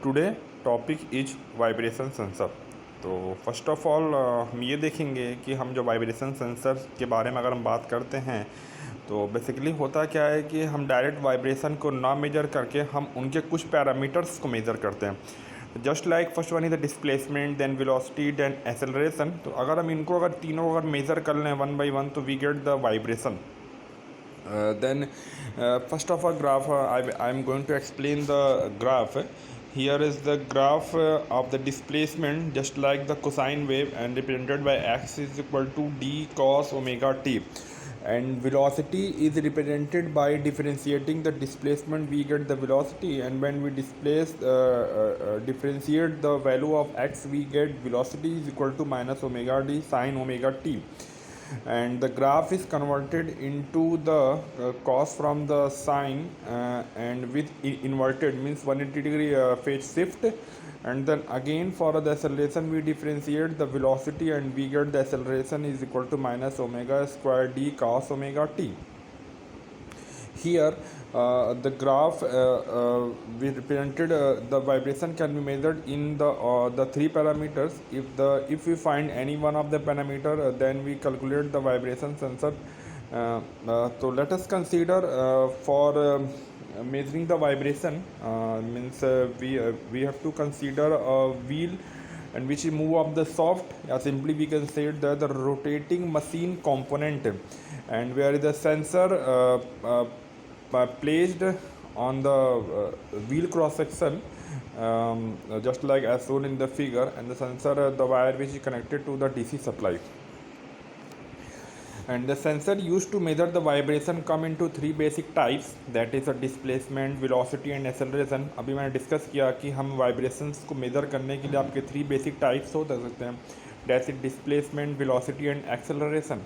Today topic is vibration sensor. तो first of all हम ये देखेंगे कि हम जो वाइब्रेशन सेंसर के बारे में अगर हम बात करते हैं तो बेसिकली होता क्या है कि हम डायरेक्ट वाइब्रेशन को ना मेजर करके हम उनके कुछ पैरामीटर्स को मेजर करते हैं। Just like first one is the displacement, then velocity, then acceleration. तो अगर हम इनको अगर तीनों अगर मेजर कर लें वन बाई वन तो we get the vibration. Then first of all graph, I'm going to explain the graph. Here is the graph of the displacement, just like the cosine wave, and represented by x is equal to d cos omega t, and velocity is represented by differentiating the displacement. We get the velocity, and when we differentiate the value of x, we get velocity is equal to minus omega d sine omega t. And the graph is converted into the cos from the sine, and with inverted means 180-degree phase shift. And then again for the acceleration we differentiate the velocity, and we get the acceleration is equal to minus omega square d cos omega t. Here the graph we represented the vibration can be measured in the three parameters. If we find any one of the parameter, then we calculate the vibration sensor. So let us consider for measuring the vibration, means we have to consider a wheel and which move of the soft, simply we can say the rotating machine component, and where the sensor placed on the wheel cross section, just like as shown in the figure, and the sensor the wire which is connected to the DC supply. And the sensor used to measure the vibration come into three basic types, that is a displacement, velocity and acceleration. अभी मैंने discuss किया कि हम vibrations को measure करने के लिए आपके थ्री बेसिक टाइप्स हो सकते हैं, that is displacement, velocity and acceleration.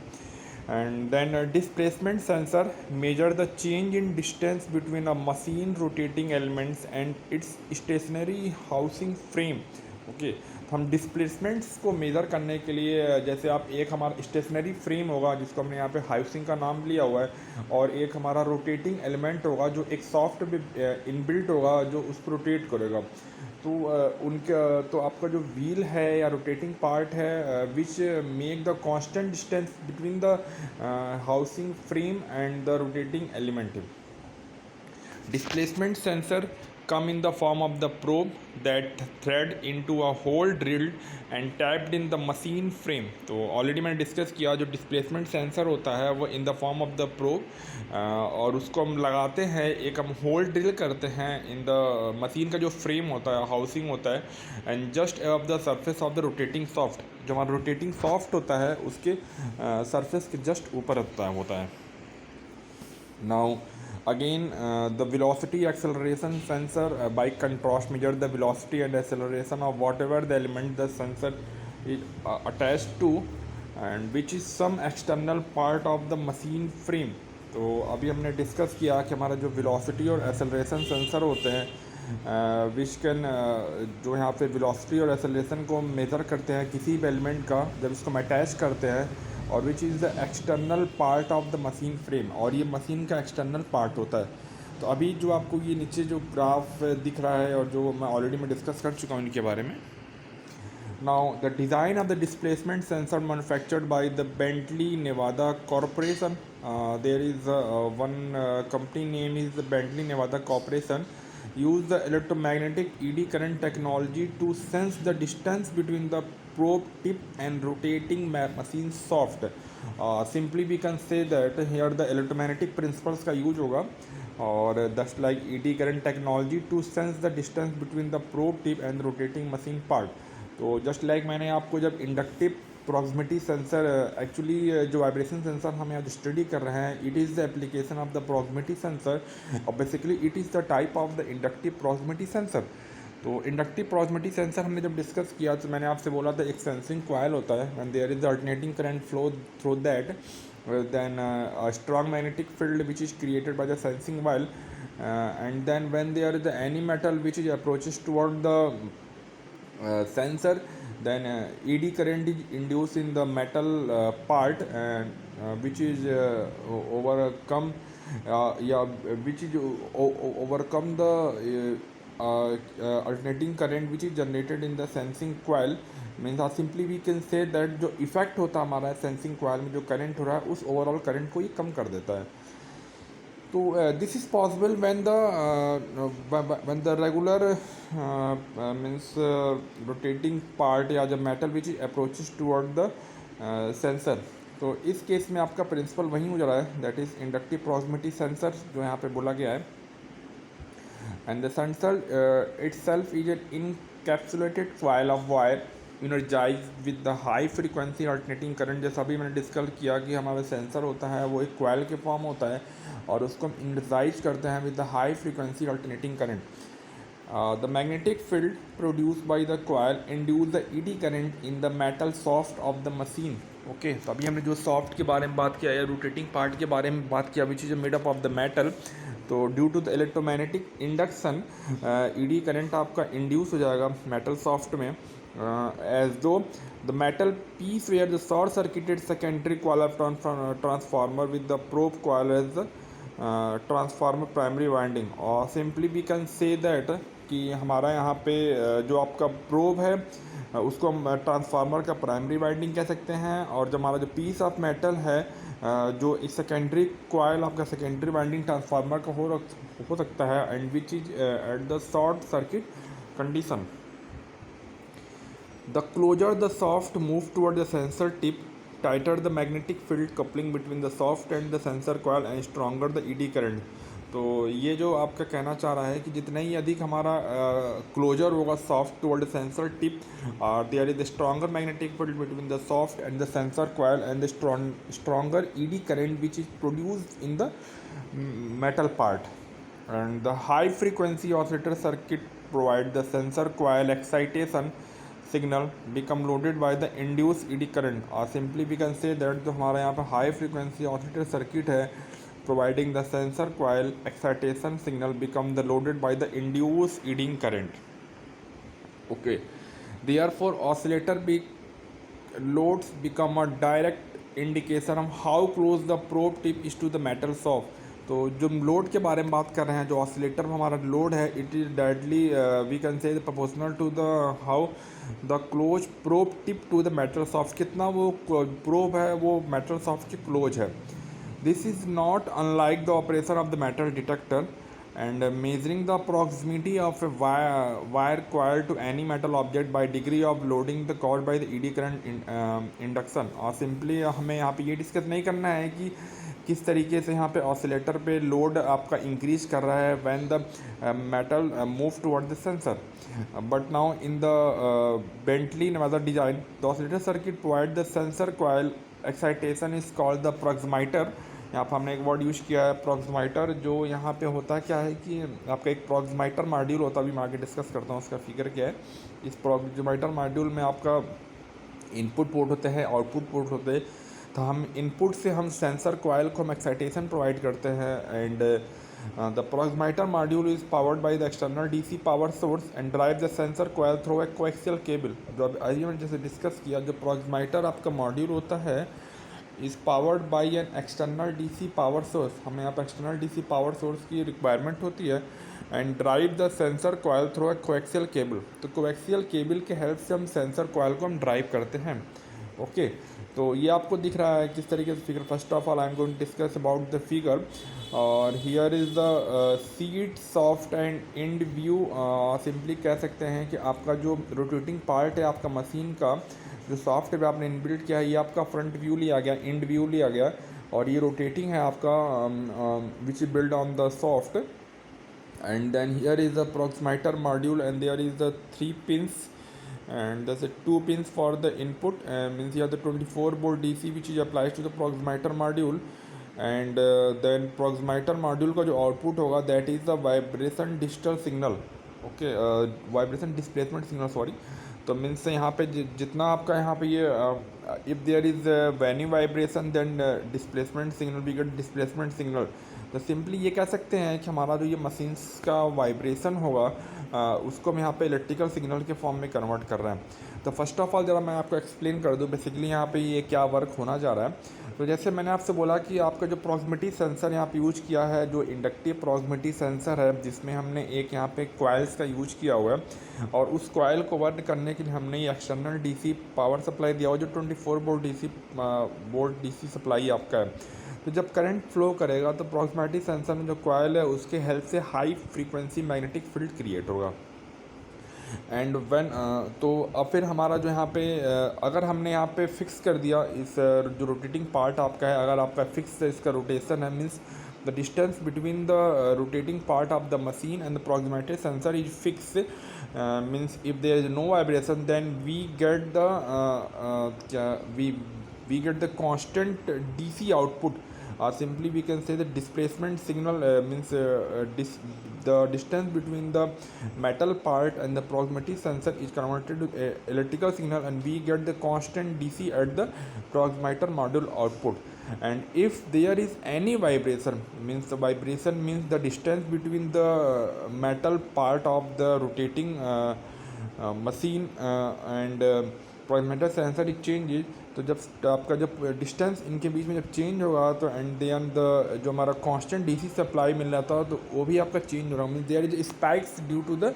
And then a displacement sensor measure the change in distance between a machine rotating elements and its stationary housing frame. Okay, तो हम displacements को measure करने के लिए, जैसे आप एक हमारा स्टेशनरी फ्रेम होगा जिसको हमने यहाँ पे हाउसिंग का नाम लिया हुआ है, और एक हमारा रोटेटिंग एलिमेंट होगा जो एक सॉफ्ट इनबिल्ट होगा जो उसको रोटेट करेगा. तो उनका तो आपका जो व्हील है या रोटेटिंग पार्ट है which make the constant distance between the housing frame and the rotating element. Displacement sensor come in the form of the probe that thread into a hole drilled and tapped in the machine frame. तो already मैंने discuss किया जो displacement sensor होता है वो in the form of the probe, और उसको हम लगाते हैं, एक हम होल ड्रिल करते हैं इन द मशीन का जो फ्रेम होता है, हाउसिंग होता है, and just above the surface of the rotating soft. जो हमारा रोटेटिंग सॉफ्ट होता है उसके सरफेस के जस्ट ऊपर होता है. Now again the velocity acceleration sensor by contrast measure the velocity and acceleration of whatever the element the sensor is attached to, and which is some external part of the machine frame. तो अभी हमने discuss किया कि हमारा जो velocity और acceleration sensor होते हैं विच कैन जो यहाँ पे velocity और acceleration को मेज़र करते हैं किसी भी एलिमेंट का जब इसको हम अटैच करते हैं, और which is the external part of the machine frame, और ये मशीन का एक्सटर्नल पार्ट होता है. तो अभी जो आपको ये नीचे जो ग्राफ दिख रहा है और जो मैं ऑलरेडी डिस्कस कर चुका हूँ इनके बारे में. Now the design of the displacement sensor manufactured by the Bentley Nevada Corporation. There is one company name is the Bentley Nevada Corporation. Use the electromagnetic ED current technology to sense the distance between the probe tip and rotating machine shaft. Simply we can say that here the electromagnetic principles का use होगा, और just like ED current technology to sense the distance between the probe tip and rotating machine part. तो just like मैंने आपको जब inductive proximity sensor, actually जो vibration sensor हम यहाँ स्टडी कर रहे हैं, it is the application of the proximity sensor, और basically it is the type of the inductive proximity sensor. तो इंडक्टिव प्रॉक्सिमिटी सेंसर हमने जब डिस्कस किया तो मैंने आपसे बोला था एक सेंसिंग कॉइल होता है, and there is the alternating current flow through that, then a strong magnetic field which is created by the sensing wire, and then when there is any metal which is approaches toward the sensor, then ED current is induced in the metal part, and which is overcome yeah which is overcome the alternating current which is generated in the sensing coil means simply we can say that जो effect होता है हमारा sensing coil में जो current हो रहा है उस ओवरऑल करंट को ये कम कर देता है. तो this is possible when the regular means rotating part या जब metal which approaches toward the sensor. तो इस केस में आपका प्रिंसिपल वही हो जा रहा है, that is inductive proximity sensor जो यहाँ पे बोला गया है. And the sensor itself is an encapsulated coil of wire energized with the high frequency alternating current. जैसा अभी मैंने डिस्कस किया कि हमारा सेंसर होता है वो एक coil के फॉर्म होता है और उसको हम energize करते हैं with the high frequency alternating current. The magnetic field produced by the coil induce the eddy current in the metal shaft of the machine. Okay, तो अभी हमने जो सॉफ्ट के बारे में बात किया या रोटेटिंग पार्ट के बारे में बात किया which is made up of the metal. तो due to the electromagnetic induction eddy current आपका इंड्यूस हो जाएगा मेटल सॉफ्ट में as though the metal piece were the short circuited secondary coil of transformer with the probe coil as the transformer primary winding. और simply we can say that कि हमारा यहाँ पे जो आपका प्रोब है उसको हम ट्रांसफार्मर का प्राइमरी वाइंडिंग कह सकते हैं और जो हमारा जो पीस ऑफ मेटल है जो एक सेकेंडरी कॉइल आपका सेकेंडरी वाइंडिंग ट्रांसफार्मर का हो सकता है and which is at the short circuit condition. The closer the shaft move toward the sensor tip tighter the magnetic field coupling between the shaft and the sensor coil and stronger the eddy current. तो ये जो आपका कहना चाह रहा है कि जितना ही अधिक हमारा क्लोजर होगा shaft toward the sensor tip और there is the stronger magnetic field between the shaft and the sensor coil and the stronger eddy current which is produced in the metal part. And the high frequency oscillator circuit provide the sensor coil excitation signal become loaded by the induce eddy current. और simply we can say that जो हमारा यहाँ पर high frequency oscillator circuit है providing the sensor coil excitation signal become the loaded by the induced eddying current. Okay, therefore oscillator loads become a direct indication of how close the probe tip is to the metal shaft. तो जो load के बारे में बात कर रहे हैं जो ऑसिलेटर में हमारा लोड है it is directly we can say proportional to the how the close probe tip to the metal shaft. कितना वो प्रोब है वो मेटल शाफ्ट के क्लोज है. This is not unlike the operation of the metal detector and measuring the proximity of a wire coil to any metal object by degree of loading the cord by the eddy current induction. और simply हमें यहाँ पे ये discuss नहीं करना है कि किस तरीके से यहाँ पे ऑसिलेटर पे लोड आपका इंक्रीज कर रहा है when the metal move toward the sensor. But now in the Bently Nevada design the oscillator circuit provide the sensor coil excitation is called the proximitor. यहाँ पर हमने एक वर्ड यूज़ किया है प्रॉक्सिमाइटर. जो यहाँ पे होता क्या है कि आपका एक प्रॉक्सिमाइटर मॉड्यूल होता है, अभी मैं आगे डिस्कस करता हूँ उसका फिगर क्या है. इस प्रॉक्सिमाइटर मॉड्यूल में आपका इनपुट पोर्ट होते हैं आउटपुट पोर्ट होते हैं. तो हम इनपुट से हम सेंसर कॉइल को हम एक्साइटेशन प्रोवाइड करते हैं and the proximitor module is powered by the external DC power source and drive the sensor coil through a coaxial cable. जो अभी मैंने जैसे डिस्कस किया जो प्रॉक्सिमाइटर आपका मॉड्यूल होता है is powered by an external DC power source. हमें यहाँ पर एक्सटर्नल डीसी पावर सोर्स की रिक्वायरमेंट होती है and drive the sensor coil through a coaxial cable. तो कोएक्सियल केबल के हेल्प से हम सेंसर कॉइल को हम ड्राइव करते हैं. ओके, तो ये आपको दिख रहा है किस तरीके से figure. First of all I am going to discuss about the figure और here is the seat shaft and end view. Simply कह सकते हैं कि आपका जो रोटेटिंग पार्ट है आपका मशीन का जो सॉफ्टवेयर आपने इनबिल्ट किया है ये आपका फ्रंट व्यू लिया गया, एंड व्यू लिया गया और ये रोटेटिंग है आपका which is build on the shaft. And then here is the proximitor module and there is the 3 pins and there's a 2 pins for the input means here the 24 volt DC which is applies to the proximator module and then proximator module का जो output होगा that is the vibration digital signal. okay, vibration displacement signal sorry. तो means यहाँ पे जितना आपका यहाँ पे ये if there is venue vibration then displacement signal we get displacement signal. तो सिंपली ये कह सकते हैं कि हमारा जो ये मशीन्स का वाइब्रेशन होगा उसको हम यहाँ पे इलेक्ट्रिकल सिग्नल के फॉर्म में कन्वर्ट कर रहे हैं। तो फर्स्ट ऑफ ऑल ज़रा मैं आपको एक्सप्लेन कर दूँ बेसिकली यहाँ पे ये क्या वर्क होना जा रहा है। तो जैसे मैंने आपसे बोला कि आपका जो प्रॉक्सिमिटी सेंसर यहाँ पे यूज किया है, जो इंडक्टिव प्रॉक्सिमिटी सेंसर है, जिसमें हमने एक यहाँ पे कॉइल्स का यूज किया हुआ है और उस कॉइल को वर्क करने के लिए हमने ये एक्सटर्नल डीसी पावर सप्लाई दिया हुआ जो 24 वोल्ट डीसी सप्लाई आपका है। तो जब करंट फ्लो करेगा तो प्रॉक्सिमिटी सेंसर में जो कॉइल है उसके हेल्प से high frequency magnetic field create होगा। एंड व्हेन तो अब फिर हमारा जो यहाँ पे अगर हमने यहाँ पे फिक्स कर दिया इस जो रोटेटिंग पार्ट आपका है, अगर आपका फिक्स इसका रोटेशन है, means the distance between the rotating part of the machine and the proximity sensor is fix, means if there is no vibration then we get the we get the constant DC output. Simply we can say the displacement signal means the distance between the metal part and the proximity sensor is converted to electrical signal and we get the constant DC at the proximitor module output. And if there is any vibration, means the vibration means the distance between the metal part of the rotating machine and proximitor sensor it changes। तो जब आपका जब distance इनके बीच में जब change होगा तो and then the जो हमारा कांस्टेंट डीसी सप्लाई मिल रहा था तो वो भी आपका चेंज हो रहा है, mean there is spikes due to the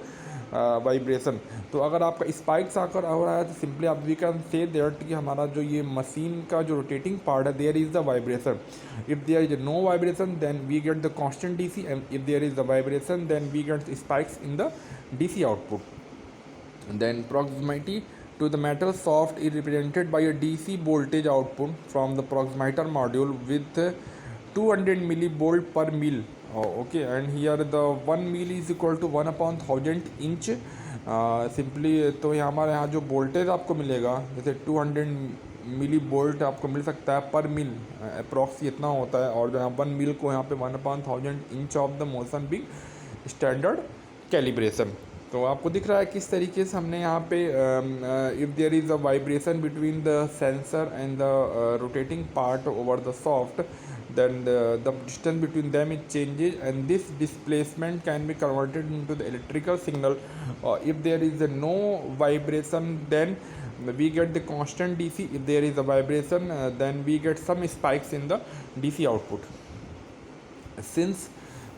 vibration. तो अगर आपका स्पाइक्स आकर हो रहा है तो सिंपली आप वी कैन से दैट कि हमारा जो ये मशीन का जो रोटेटिंग पार्ट है there is the vibration. If there is no vibration then we get the constant DC and if there is the vibration then we get spikes in the DC output. Then proximity to the metal shaft is represented by a DC voltage output from the proximitor module with 200 millivolt per mil. Okay, and here the 1 mil is equal to 1/1000 inch. Simply तो यहाँ हमारे यहाँ जो voltage आपको मिलेगा जैसे 200 milli volt आपको मिल सकता है पर मिल, अप्रॉक्स इतना होता है, और जो यहाँ 1 मिल को यहाँ पे 1/1000 inch of the motion big standard calibration. तो आपको दिख रहा है किस तरीके से हमने यहाँ पे if there is a vibration between the sensor and the rotating part over the shaft then the distance between them it changes and this displacement can be converted into the electrical signal. If there is no vibration then we get the constant DC. If there is a vibration then we get some spikes in the DC output. Since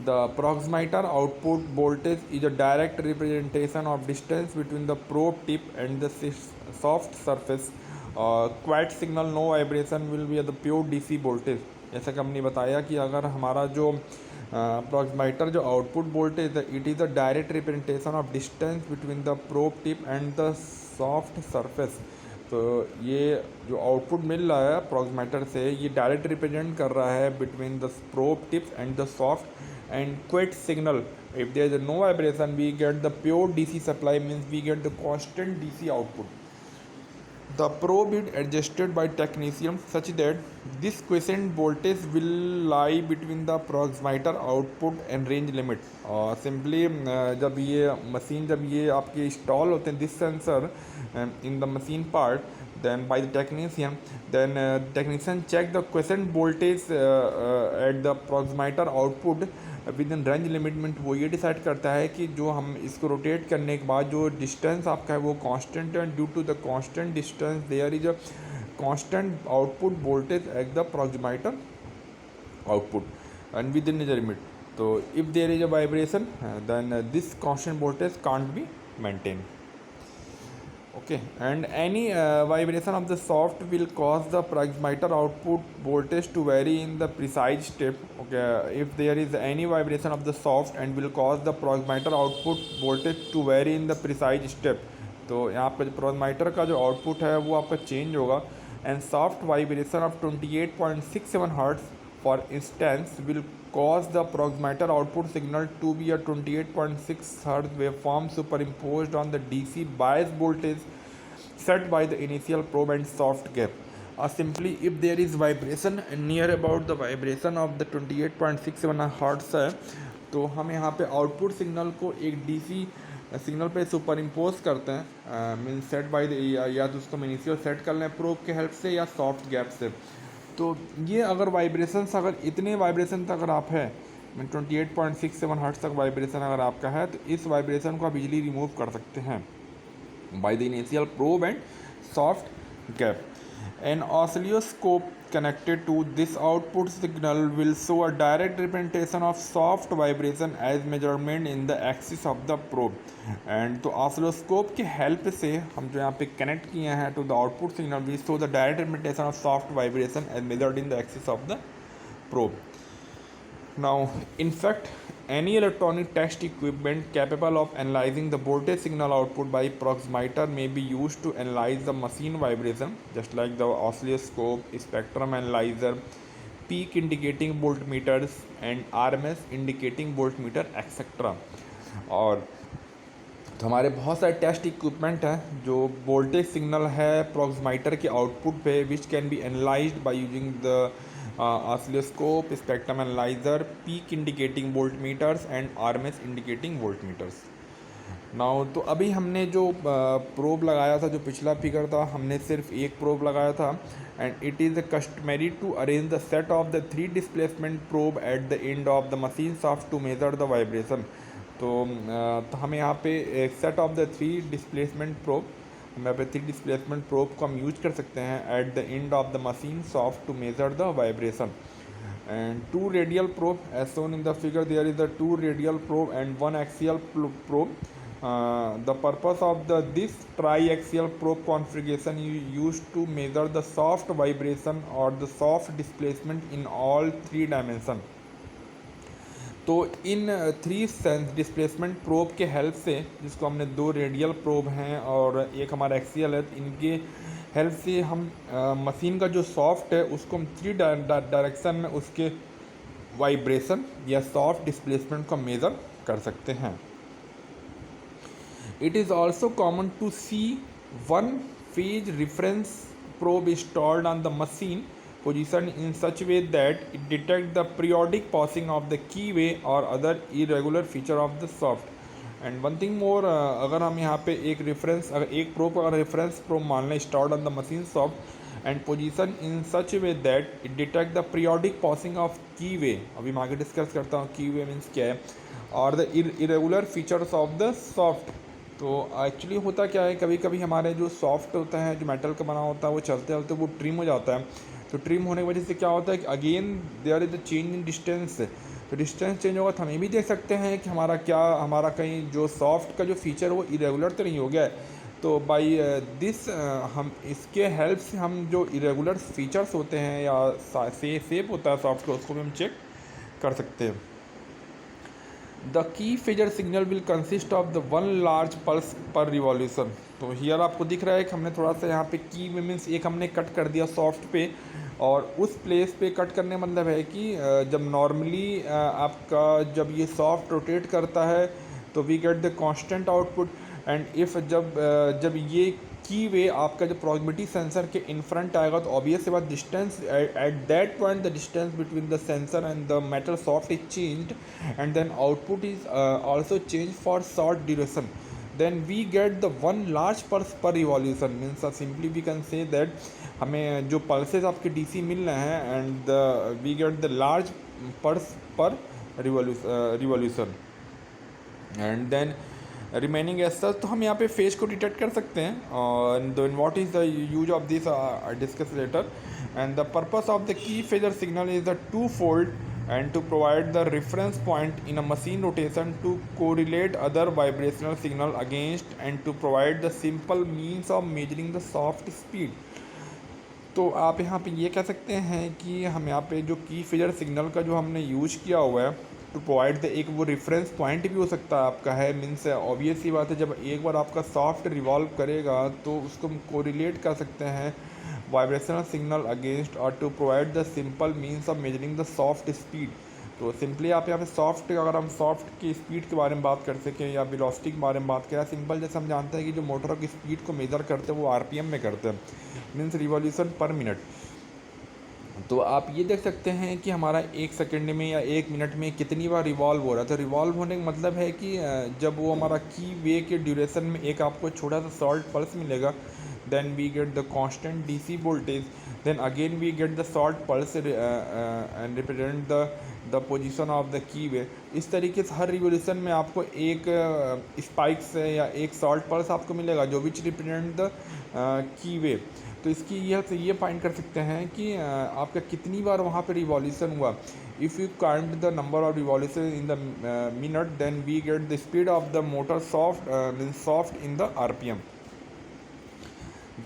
the proximitor output voltage is a direct representation of distance between the probe tip and the soft surface, quiet signal no vibration will be the pure DC voltage। जैसा कि हमने बताया कि अगर हमारा जो प्रॉक्सिमिटर जो output voltage है it is a direct representation of distance between the probe tip and the soft surface. तो ये जो आउटपुट मिल रहा है प्रॉक्सिमिटर से ये डायरेक्ट रिप्रेजेंट कर रहा है between the probe tip and the shaft and quit signal. If there is no vibration we get the pure DC supply, means we get the constant DC output. The probe is adjusted by technician such that this quiescent voltage will lie between the proximitor output and range limit। और simply जब ये machine जब ये आपके install होते हैं this sensor in the machine part then by the technician then technician check the quiescent voltage at the proximitor output with in range limit. वो ये डिसाइड करता है कि जो हम इसको रोटेट करने के बाद जो डिस्टेंस आपका है वो कांस्टेंट है, due to the constant distance there is a constant output voltage at the proximitor output and within the limit. तो if there is a vibration then this constant voltage can't be maintain. Okay, and any vibration of the soft will cause the proximitor output voltage to vary in the precise step। Okay, if there is any vibration of the soft and will cause the proximitor output voltage to vary in the precise step। तो यहाँ पर proximitor का जो output है वो आपका change होगा and soft vibration of 28.67 Hz for instance will cause the proximitor output signal to be a 28.6 Hz waveform superimposed on the DC bias voltage set by the initial probe and soft gap। Simply if there is vibration near about the vibration of the 28.67 Hz है तो हम यहाँ पे output signal को एक DC signal पे super impose करते हैं, मीन सेट बाय द या तो उसको हम इनिशियल सेट कर लें प्रोब के हेल्प से या सॉफ्ट गैप से। तो ये अगर वाइब्रेशंस अगर इतने वाइब्रेशन तक अगर आप है 28.67 हर्ट्ज तक वाइब्रेशन अगर आपका है, तो इस वाइब्रेशन को आप इजीली रिमूव कर सकते हैं by the initial probe and soft gap. An oscilloscope connected to this output signal will show a direct representation of soft vibration as measurement in the axis of the probe. And तो oscilloscope के help से हम जो यहाँ पे connect किए हैं to the output signal we show the direct representation of soft vibration as measured in the axis of the probe. Now, in fact, any electronic test equipment capable of analyzing the voltage signal output by proximiter may be used to analyze the machine vibration, just like the oscilloscope, spectrum analyzer, peak indicating voltmeters, and RMS indicating voltmeter, etc. और तो हमारे बहुत सारे test equipment हैं जो voltage signal है प्रॉक्सिमाइटर के output पे which can be analysed by using the oscilloscope, spectrum analyser, peak indicating voltmeters and RMS indicating voltmeters. Now तो अभी हमने जो प्रोब लगाया था, जो पिछला फिगर था, हमने सिर्फ एक प्रोब लगाया था and it is customary to arrange the set of the 3 displacement probe at the end of the machine shaft to measure the vibration. तो हमें यहाँ पे एक set of the 3 displacement probe, हम यहाँ पे 3 डिस्प्लेसमेंट प्रोब को हम यूज कर सकते हैं at the end of the machine shaft to measure the vibration. And 2 radial probe as shown in the figure, there is a 2 radial probe and 1 axial probe. The purpose of this triaxial probe configuration is used to measure the soft vibration or the soft displacement in all 3 dimensions. तो इन 3 sense displacement probe के help से, जिसको हमने 2 radial probe हैं और एक हमारा axial है, इनके हेल्प से हम मशीन का जो सॉफ्ट है उसको हम 3 डायरेक्शन में उसके वाइब्रेशन या सॉफ्ट डिस्प्लेसमेंट को मेज़र कर सकते हैं। It is also common to see 1 phase reference probe installed on the machine position in such way that it detects the periodic passing of the keyway or other irregular feature of the shaft. And one thing more, अगर हम यहाँ पे एक reference, अगर एक probe अगर reference probe मान लें installed on the machine shaft and position in such a way that it detect the periodic passing of keyway, अभी मैं आगे डिस्कस करता हूँ keyway मीन्स क्या है, और the irregular features of the shaft। तो एक्चुअली होता क्या है, कभी कभी हमारे जो सॉफ्ट होता है, जो मेटल का बना होता है, वो चलते चलते वो ट्रिम हो जाता है। तो ट्रिम होने की वजह से क्या होता है कि again there is a change in distance. तो डिस्टेंस चेंज होगा तो हम ये भी देख सकते हैं कि हमारा कहीं जो सॉफ्ट का जो फीचर वो इरेगुलर तो नहीं हो गया है। तो बाई दिस हम इसके हेल्प से हम जो इरेगुलर फीचर्स होते हैं या शेप होता है सॉफ्ट का, उसको भी हम चेक कर सकते हैं। The key phasor signal will consist of the 1 large pulse पर रिवॉल्यूशन। तो हियर आपको दिख रहा है कि हमने थोड़ा सा यहाँ पे की मीन्स एक हमने कट कर दिया सॉफ्ट पे, और उस प्लेस पे कट करने मतलब है कि जब नॉर्मली आपका जब ये सॉफ्ट रोटेट करता है तो we get the constant output, and if जब ये की वे आपका जब प्रॉक्सिमिटी सेंसर के इन फ्रंट आएगा तो ऑब्वियस बात distance at that point the distance between the sensor and the metal shaft is changed and then output is also change for short duration, then we get the 1 large pulse per revolution। means simply we can say that हमें जो pulses आपके DC मिल रहे हैं and we get the large pulse per revolution and then remaining as such। तो हम यहाँ पे phase को डिटेक्ट कर सकते हैं, और then what is the use of this I discuss later। and the purpose of the key phasor signal is the twofold and to provide the reference point in a machine rotation to correlate other vibrational signal against and to provide the simple means of measuring the soft speed। तो आप यहाँ पे ये कह सकते हैं कि हम यहाँ पे जो की फेजर सिग्नल का जो हमने यूज किया हुआ है टू प्रोवाइड द एक वो रेफरेंस पॉइंट भी हो सकता है आपका है। मीन्स ऑब्वियस सी बात है, जब एक बार आपका सॉफ्ट रिवॉल्व करेगा तो उसको हम कोरिलेट कर सकते हैं वाइब्रेशनल सिग्नल अगेंस्ट और to provide the simple means of measuring the shaft speed. तो सिंपली आप यहाँ पे सॉफ्ट, अगर हम सॉफ्ट की स्पीड के बारे में बात कर सकें या वेलोसिटी के बारे में बात करें, सिंपल जैसे हम जानते हैं कि जो मोटरों की स्पीड को मेज़र करते हैं वो आरपीएम में करते हैं, मीन्स रिवॉल्यूशन पर मिनट। तो आप ये देख सकते हैं कि हमारा 1 सेकंड में या 1 मिनट में कितनी बार रिवॉल्व हो रहा है। तो रिवॉल्व होने का मतलब है कि जब वो हमारा की वे के ड्यूरेशन में एक आपको छोटा सा शॉर्ट पल्स मिलेगा, then we get the constant DC voltage. then again we get the salt pulse and represent the position of the key wave. इस तरीके से हर रिवोल्यूशन में आपको एक स्पाइक्स या एक सॉल्ट पल्स आपको मिलेगा जो which represent the key wave. तो इसकी ये फाइंड कर सकते हैं कि आपका कितनी बार वहाँ पे रिवॉल्यूशन हुआ. If you count the number of revolution in the minute then we get the speed of the motor shaft in the RPM.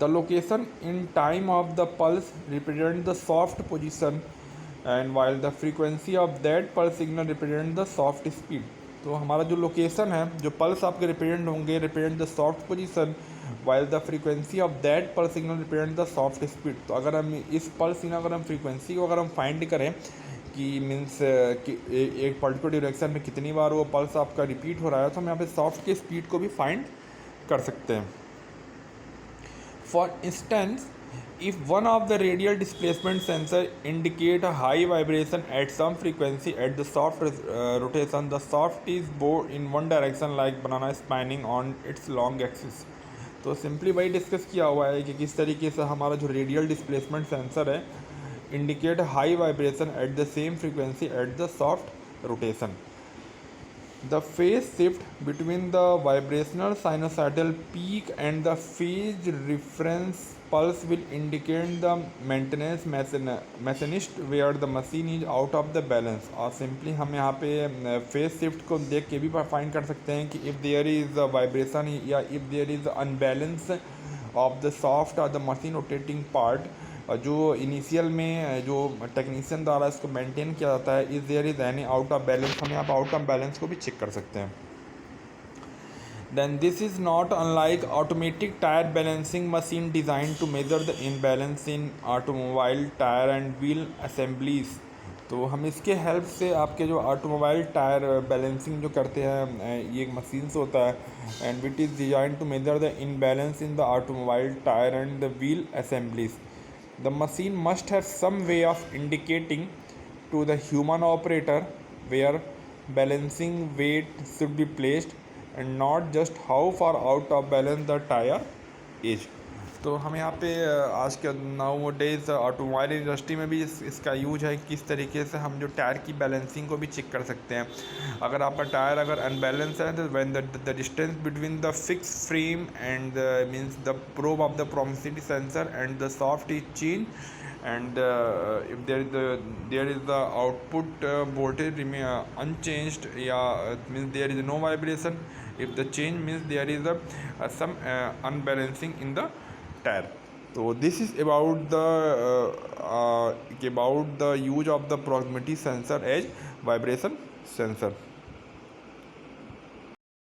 The location in time of the pulse represent the soft position and while the frequency of that pulse signal represent the soft speed. तो हमारा जो location है, जो pulse आपके represent होंगे represent the soft position while the frequency of that pulse signal represent the shaft speed. तो अगर हम इस पल्स अगर हम फ्रीक्वेंसी को अगर हम फाइंड करें कि मीन्स कि एक पर्टिकुलर डायरेक्शन में कितनी बार वो पल्स आपका रिपीट हो रहा है, तो हम यहाँ पे सॉफ्ट के स्पीड को भी फाइंड कर सकते हैं. For instance, if one of the radial displacement sensor indicate a high vibration at some frequency at the soft rotation, the soft is bowed in one direction like banana spinning on its long axis. तो simply वही discuss किया हुआ है कि किस तरीके से हमारा जो रेडियल डिस्प्लेसमेंट सेंसर है indicate high vibration at the same frequency at the soft rotation. The phase shift between the vibrational sinusoidal peak and the phase reference pulse will indicate the maintenance machinist where the machine is out of the balance. और simply हम यहाँ पे phase shift को देख के भी find कर सकते हैं कि if there is a vibration या if there is unbalance of the soft or the machine rotating part, जो इनिशियल में जो टेक्नीशियन द्वारा इसको मेंटेन किया जाता है, is there is any out of balance, हम यहाँ पर आउट ऑफ बैलेंस को भी चेक कर सकते हैं. Then this is not unlike automatic tyre balancing machine design to measure the imbalance in automobile tyre and wheel assemblies. तो हम इसके हेल्प से आपके जो ऑटोमोबाइल टायर बैलेंसिंग जो करते हैं ये एक मशीन से होता है and it is design to measure the imbalance in the automobile tyre and the wheel assemblies. The machine must have some way of indicating to the human operator where balancing weight should be placed and not just how far out of balance the tire is. तो हम यहाँ पे आज के now days automobile industry में भी इसका use है किस तरीके से हम जो टायर की बैलेंसिंग को भी चेक कर सकते हैं. अगर आपका टायर अगर अनबैलेंस है तो when the distance between the fix frame and means the probe of the proximity sensor and the shaft is change and if there is the output voltage remain unchanged, means there is no vibration. If the change means there is some unbalancing in the tire. So this is about the use of the proximity sensor as vibration sensor.